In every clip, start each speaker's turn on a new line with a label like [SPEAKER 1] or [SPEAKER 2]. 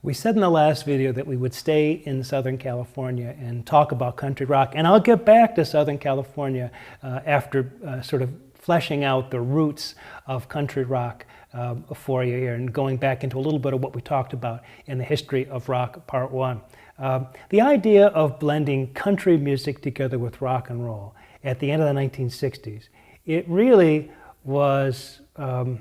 [SPEAKER 1] We said in the last video that we would stay in Southern California and talk about country rock, and I'll get back to Southern California after sort of fleshing out the roots of country rock for you here and going back into a little bit of what we talked about in the history of rock, part one. The idea of blending country music together with rock and roll at the end of the 1960s, it really was a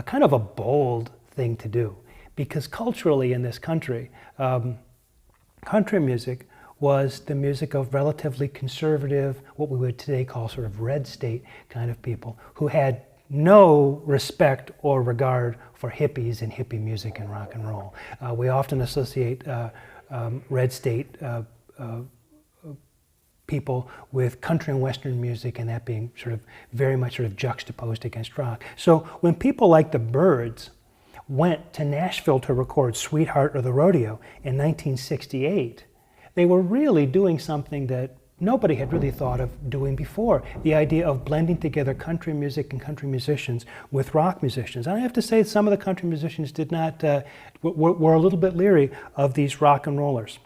[SPEAKER 1] kind of a bold thing to do. Because culturally in this country, country music was the music of relatively conservative, what we would today call sort of red state kind of people who had no respect or regard for hippies and hippie music and rock and roll. We often associate red state people with country and western music, and that being sort of very much sort of juxtaposed against rock. So when people like the Byrds went to Nashville to record Sweetheart or the Rodeo in 1968, they were really doing something that nobody had really thought of doing before. The idea of blending together country music and country musicians with rock musicians. And I have to say some of the country musicians did not, were a little bit leery of these rock and rollers.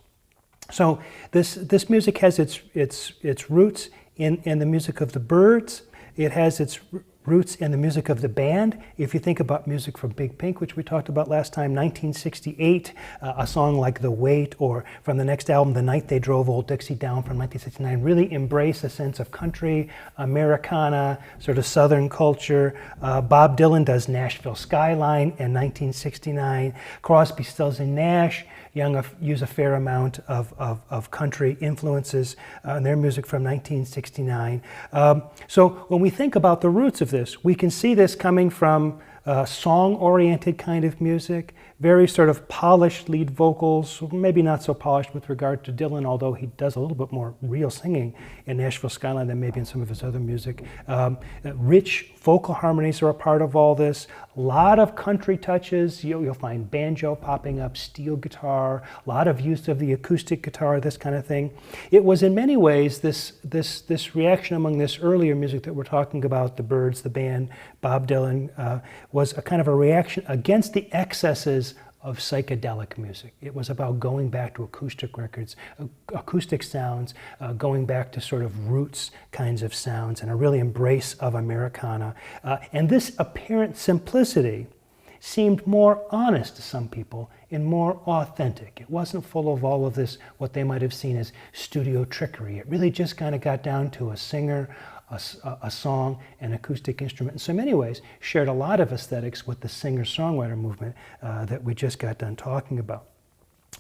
[SPEAKER 1] So this music has its roots in the music of the Byrds. It has its roots in the music of the band. If you think about music from Big Pink, which we talked about last time, 1968, a song like The Weight, or from the next album, The Night They Drove Old Dixie Down from 1969, really embrace a sense of country, Americana, sort of Southern culture. Bob Dylan does Nashville Skyline in 1969. Crosby, Stills and Nash use a fair amount of country influences in their music from 1969. So when we think about the roots of this, we can see this coming from song-oriented kind of music, very sort of polished lead vocals, maybe not so polished with regard to Dylan, although he does a little bit more real singing in Nashville Skyline than maybe in some of his other music. Rich vocal harmonies are a part of all this. A lot of country touches. You'll find banjo popping up, steel guitar, a lot of use of the acoustic guitar, this kind of thing. It was in many ways this reaction among this earlier music that we're talking about, the Byrds, the band, Bob Dylan, was a kind of a reaction against the excesses of psychedelic music. It was about going back to acoustic records, acoustic sounds, going back to sort of roots kinds of sounds, and a really embrace of Americana. And this apparent simplicity seemed more honest to some people and more authentic. It wasn't full of all of this, what they might have seen as studio trickery. It really just kind of got down to a singer, a song, an acoustic instrument. In so many ways, shared a lot of aesthetics with the singer-songwriter movement that we just got done talking about.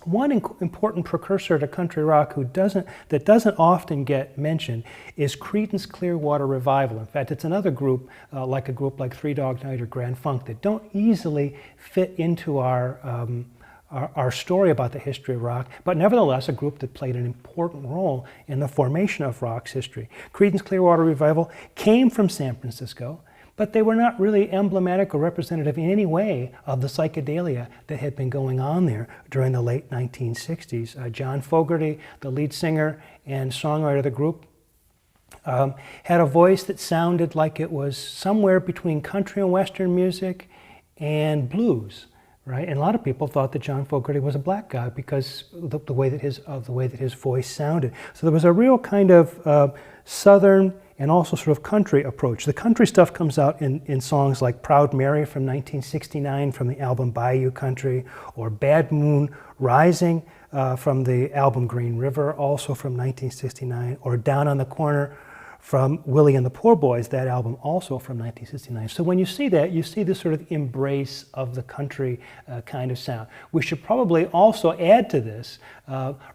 [SPEAKER 1] One important precursor to country rock that doesn't often get mentioned is Creedence Clearwater Revival. In fact, it's another group, like a group like Three Dog Night or Grand Funk, that don't easily fit into our story about the history of rock, but nevertheless a group that played an important role in the formation of rock's history. Creedence Clearwater Revival came from San Francisco, but they were not really emblematic or representative in any way of the psychedelia that had been going on there during the late 1960s. John Fogerty, the lead singer and songwriter of the group, had a voice that sounded like it was somewhere between country and western music and blues. Right, and a lot of people thought that John Fogerty was a black guy because of the way that his voice sounded. So there was a real kind of southern and also sort of country approach. The country stuff comes out in songs like Proud Mary from 1969 from the album Bayou Country, or Bad Moon Rising from the album Green River, also from 1969, or Down on the Corner from Willie and the Poor Boys, that album also from 1969. So when you see that, you see this sort of embrace of the country kind of sound. We should probably also add to this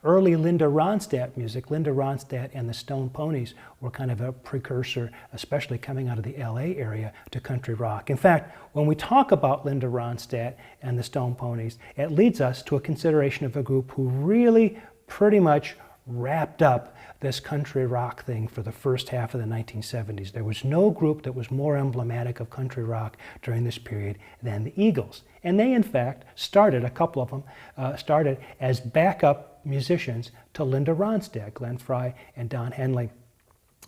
[SPEAKER 1] early Linda Ronstadt music. Linda Ronstadt and the Stone Ponies were kind of a precursor, especially coming out of the LA area, to country rock. In fact, when we talk about Linda Ronstadt and the Stone Ponies, it leads us to a consideration of a group who really pretty much wrapped up this country rock thing for the first half of the 1970s. There was no group that was more emblematic of country rock during this period than the Eagles. And they, in fact, started, a couple of them, started as backup musicians to Linda Ronstadt, Glenn Frey and Don Henley.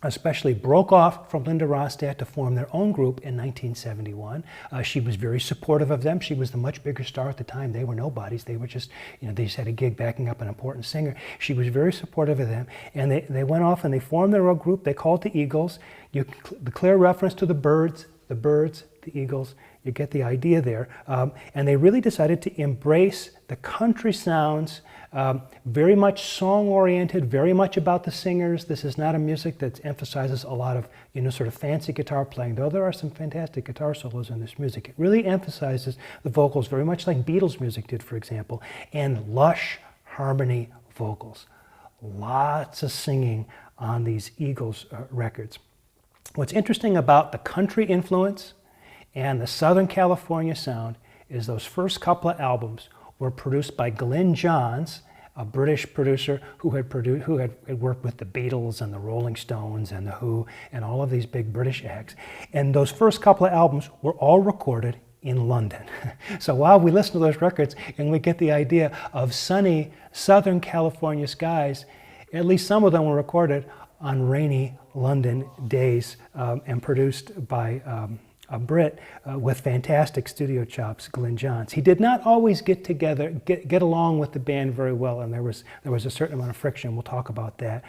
[SPEAKER 1] especially broke off from Linda Ronstadt to form their own group in 1971. She was very supportive of them. She was the much bigger star at the time. They were nobodies. They were just, they just had a gig backing up an important singer. She was very supportive of them. And they went off and they formed their own group. They called it the Eagles. The clear reference to the Byrds, the Eagles. You get the idea there. And they really decided to embrace the country sounds, very much song-oriented, very much about the singers. This is not a music that emphasizes a lot of, sort of fancy guitar playing, though there are some fantastic guitar solos in this music. It really emphasizes the vocals very much like Beatles music did, for example, and lush harmony vocals. Lots of singing on these Eagles records. What's interesting about the country influence and the Southern California sound is those first couple of albums were produced by Glyn Johns, a British producer who had worked with the Beatles and the Rolling Stones and the Who and all of these big British acts. And those first couple of albums were all recorded in London. So while we listen to those records and we get the idea of sunny Southern California skies, at least some of them were recorded on rainy London days and produced by a Brit with fantastic studio chops, Glyn Johns. He did not always get along with the band very well, and there was a certain amount of friction. We'll talk about that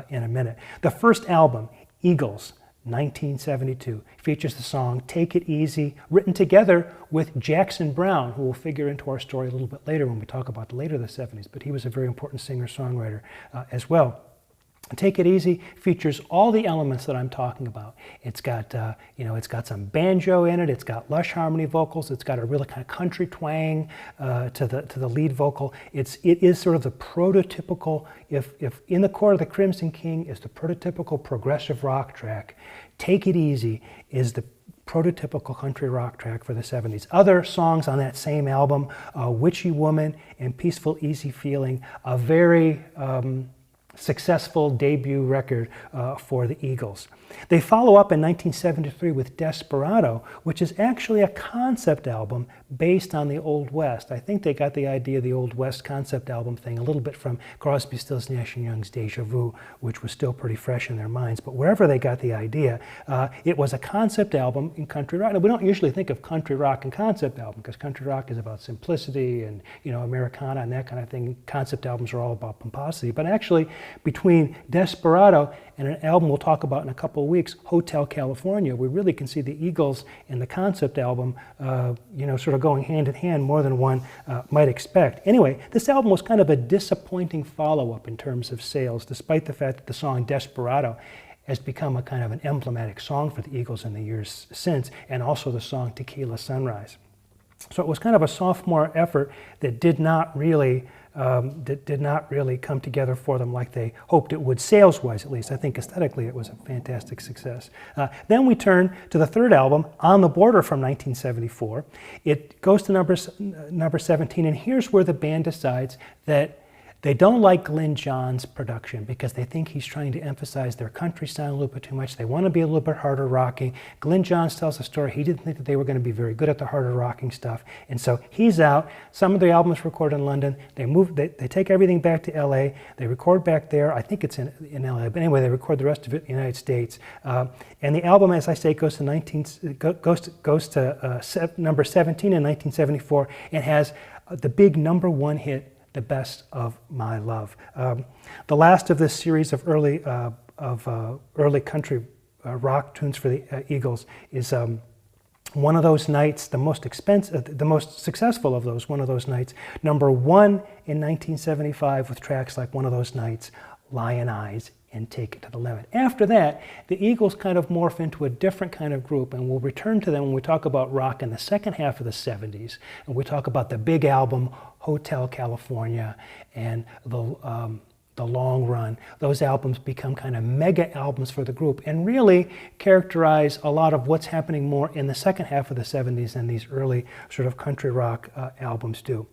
[SPEAKER 1] in a minute. The first album, Eagles, 1972, features the song Take It Easy, written together with Jackson Browne, who will figure into our story a little bit later when we talk about the later the 70s, but he was a very important singer-songwriter as well. Take It Easy features all the elements that I'm talking about. It's got, it's got some banjo in it. It's got lush harmony vocals. It's got a really kind of country twang to the lead vocal. It is sort of the prototypical. If In the Court of the Crimson King is the prototypical progressive rock track, Take It Easy is the prototypical country rock track for the 70s. Other songs on that same album, Witchy Woman and Peaceful Easy Feeling, a very successful debut record for the Eagles. They follow up in 1973 with Desperado, which is actually a concept album based on the Old West. I think they got the idea of the Old West concept album thing a little bit from Crosby, Stills, Nash & Young's Deja Vu, which was still pretty fresh in their minds. But wherever they got the idea, it was a concept album in country rock. Now, we don't usually think of country rock and concept album because country rock is about simplicity and Americana and that kind of thing. Concept albums are all about pomposity. But actually, between Desperado and an album we'll talk about in a couple of weeks, Hotel California, we really can see the Eagles and the concept album, sort of going hand in hand more than one might expect. Anyway, this album was kind of a disappointing follow-up in terms of sales, despite the fact that the song Desperado has become a kind of an emblematic song for the Eagles in the years since, and also the song Tequila Sunrise. So it was kind of a sophomore effort that did not really come together for them like they hoped it would, sales-wise at least. I think aesthetically it was a fantastic success. Then we turn to the third album, On the Border, from 1974. It goes to number 17, and here's where the band decides that they don't like Glyn Johns' production because they think he's trying to emphasize their country sound a little bit too much. They want to be a little bit harder rocking. Glyn Johns tells a story. He didn't think that they were going to be very good at the harder rocking stuff. And so he's out. Some of the albums recorded in London. They take everything back to LA. They record back there. I think it's in LA. But anyway, they record the rest of it in the United States. And the album, as I say, goes to number 17 in 1974 and has the big #1 hit, The Best of My Love. The last of this series of early country rock tunes for the Eagles is One of Those Nights, the most successful of those, One of Those Nights, #1 in 1975 with tracks like One of Those Nights, Lion Eyes, and Take It to the Limit. After that, the Eagles kind of morph into a different kind of group, and we'll return to them when we talk about rock in the second half of the 70s, and we talk about the big album, Hotel California, and the Long Run. Those albums become kind of mega albums for the group and really characterize a lot of what's happening more in the second half of the 70s than these early sort of country rock albums do.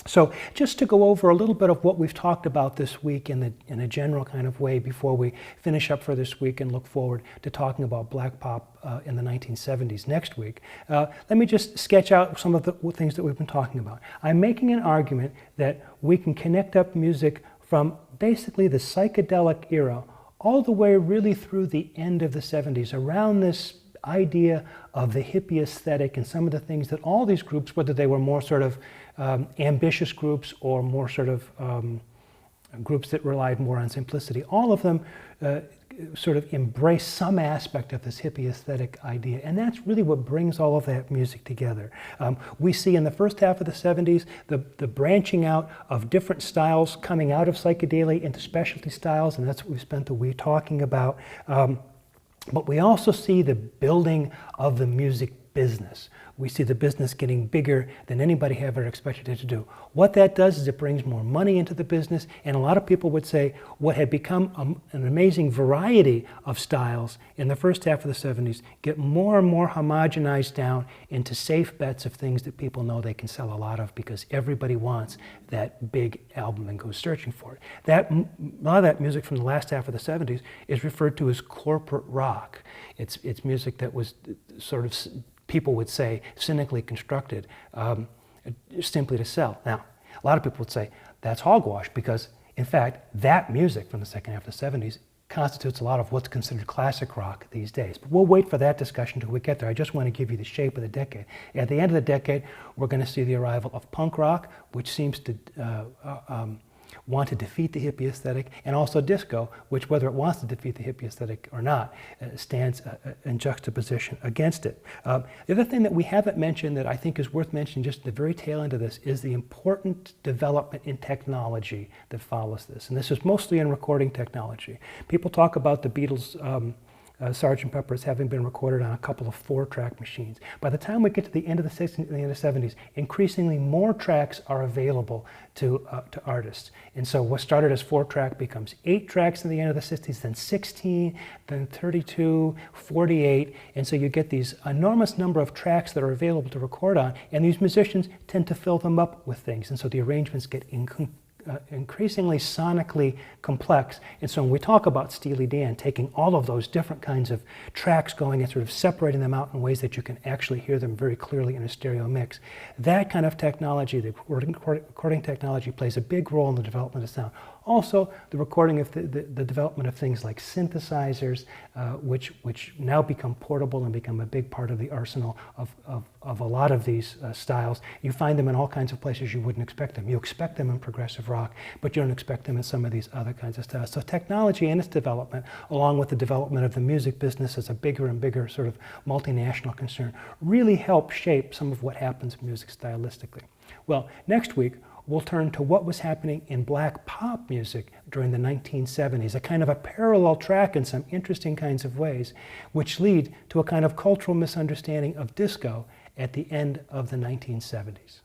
[SPEAKER 1] So just to go over a little bit of what we've talked about this week in a general kind of way before we finish up for this week and look forward to talking about black pop in the 1970s next week, let me just sketch out some of the things that we've been talking about. I'm making an argument that we can connect up music from basically the psychedelic era all the way really through the end of the 70s, around this idea of the hippie aesthetic and some of the things that all these groups, whether they were more sort of ambitious groups or more sort of groups that relied more on simplicity, all of them sort of embrace some aspect of this hippie aesthetic idea. And that's really what brings all of that music together. We see in the first half of the 70s the branching out of different styles coming out of psychedelia into specialty styles, and that's what we spent the week talking about. But we also see the building of the music business. We see the business getting bigger than anybody ever expected it to do. What that does is it brings more money into the business, and a lot of people would say what had become an amazing variety of styles in the first half of the 70s get more and more homogenized down into safe bets of things that people know they can sell a lot of because everybody wants that big album and goes searching for it. A lot of that music from the last half of the 70s is referred to as corporate rock. It's music that was sort of, people would say, cynically constructed simply to sell. Now, a lot of people would say that's hogwash because, in fact, that music from the second half of the 70s constitutes a lot of what's considered classic rock these days. But we'll wait for that discussion until we get there. I just want to give you the shape of the decade. At the end of the decade, we're going to see the arrival of punk rock, which seems to want to defeat the hippie aesthetic, and also disco, which, whether it wants to defeat the hippie aesthetic or not, stands in juxtaposition against it. The other thing that we haven't mentioned that I think is worth mentioning just at the very tail end of this is the important development in technology that follows this. And this is mostly in recording technology. People talk about the Beatles' Sgt. Pepper's having been recorded on a couple of 4-track machines. By the time we get to the end of the 60s and the end of the 70s, increasingly more tracks are available to artists. And so what started as 4-track becomes 8 tracks in the end of the 60s, then 16, then 32, 48. And so you get these enormous number of tracks that are available to record on, and these musicians tend to fill them up with things. And so the arrangements get increasingly sonically complex. And so when we talk about Steely Dan taking all of those different kinds of tracks going and sort of separating them out in ways that you can actually hear them very clearly in a stereo mix, that kind of technology, the recording technology, plays a big role in the development of sound. Also, the recording of the development of things like synthesizers, which now become portable and become a big part of the arsenal of a lot of these styles. You find them in all kinds of places you wouldn't expect them. You expect them in progressive rock, but you don't expect them in some of these other kinds of styles. So technology and its development, along with the development of the music business as a bigger and bigger sort of multinational concern, really help shape some of what happens in music stylistically. Well, next week, we'll turn to what was happening in black pop music during the 1970s, a kind of a parallel track in some interesting kinds of ways, which lead to a kind of cultural misunderstanding of disco at the end of the 1970s.